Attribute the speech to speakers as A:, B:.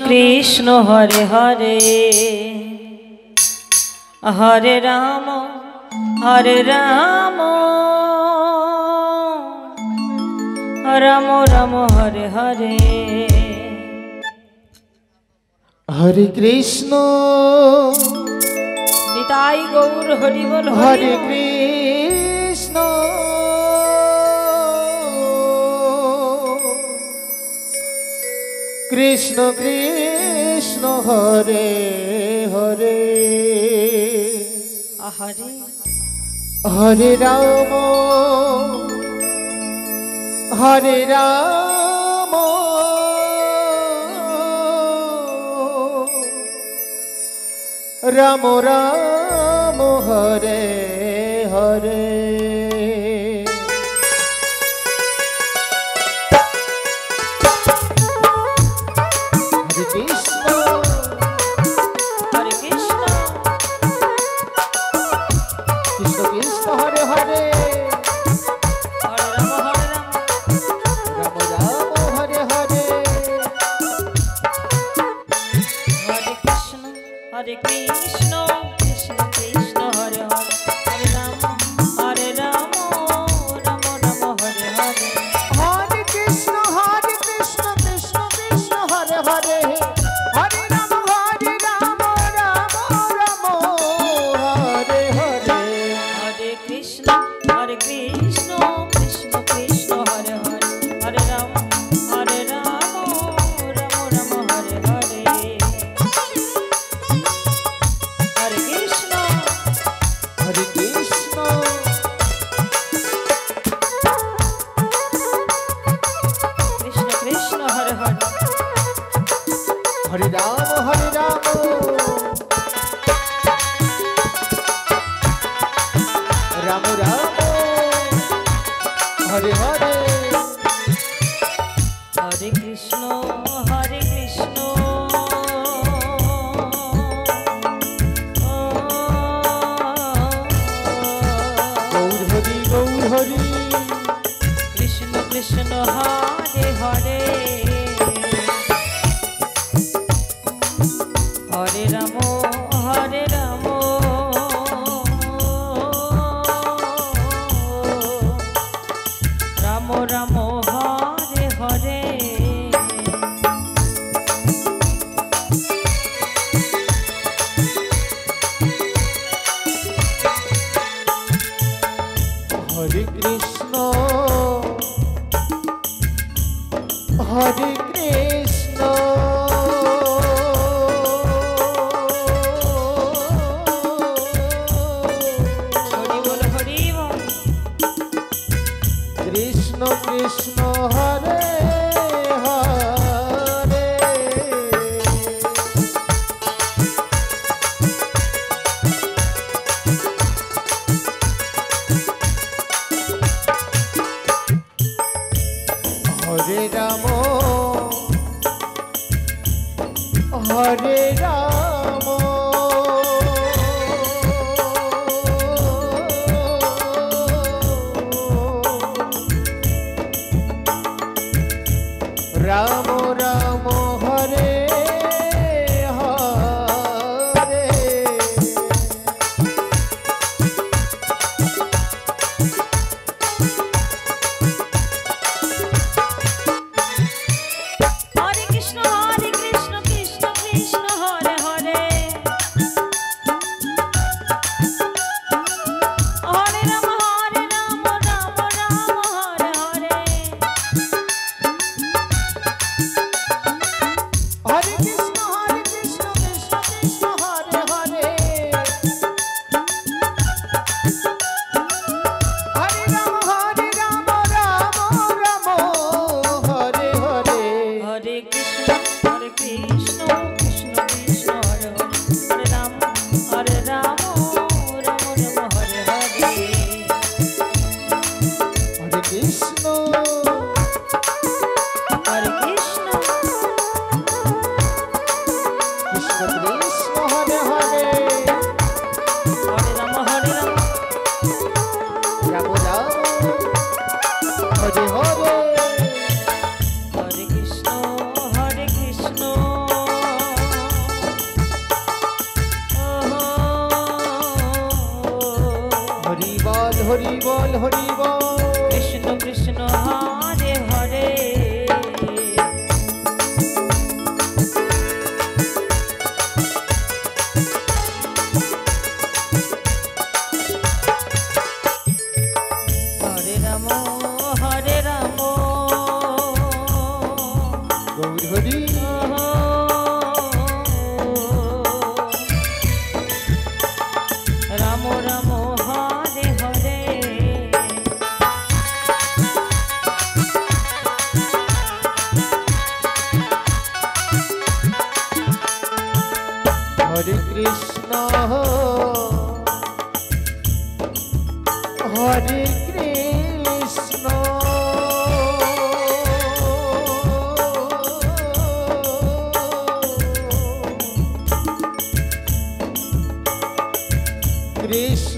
A: कृष्ण हरे हरे हरे राम राम राम हरे हरे
B: हरे कृष्ण
A: निताई गौर हरि बोल
B: हरे कृष्ण कृष्ण कृष्ण हरे हरे
A: हरे
B: हरे राम राम राम हरे हरे हरे कृष्ण कृष्ण कृष्ण हरे हरे राम राम हरे हरे
A: हरे कृष्ण कृष्ण कृष्ण हरे हरे हरे राम राम राम हरे हरे
B: हरे कृष्ण कृष्ण कृष्ण हरे हरे हरे राम राम राम हरे हरे
A: हरे कृष्ण कृष्ण कृष्ण हरे हरे हरे राम राम राम हरे हरे हरे कृष्ण कृष्ण कृष्ण हरे हरे
B: हरे राम राम राम हरे हरे
A: हरे कृष्ण
B: गौर हरि
A: कृष्ण कृष्ण हरे हरे हरे राम राम राम हरे हरे
B: हरे कृष्ण
A: हरि बोल हरि बोल
B: कृष्ण कृष्ण हरे हरे हरे राम राम राम हरे हरे
A: हरे कृष्ण कृष्ण कृष्ण हरे हरे हरे राम राम हरे हरे
B: हरे कृष्ण कृष्ण कृष्ण हरे हरे हरे राम राम हरे हरे
A: हरे कृष्ण कृष्ण कृष्ण हरे हरे हरे राम राम राम हरे हरे
B: हरे कृष्ण
A: कृष्ण
B: कृष्ण कृष्ण हरे हरे
A: हरे राम
B: राम राम हरे हरे
A: हरे कृष्ण
B: হরি বল হরি বল।
A: কৃষ্ণ কৃষ্ণ হরে হরে হরে রাম
B: গৌর হরি
A: রাম রাম হরে হরে
B: হরে কৃষ্ণ হরে কৃষ্ণ কৃষ্ণ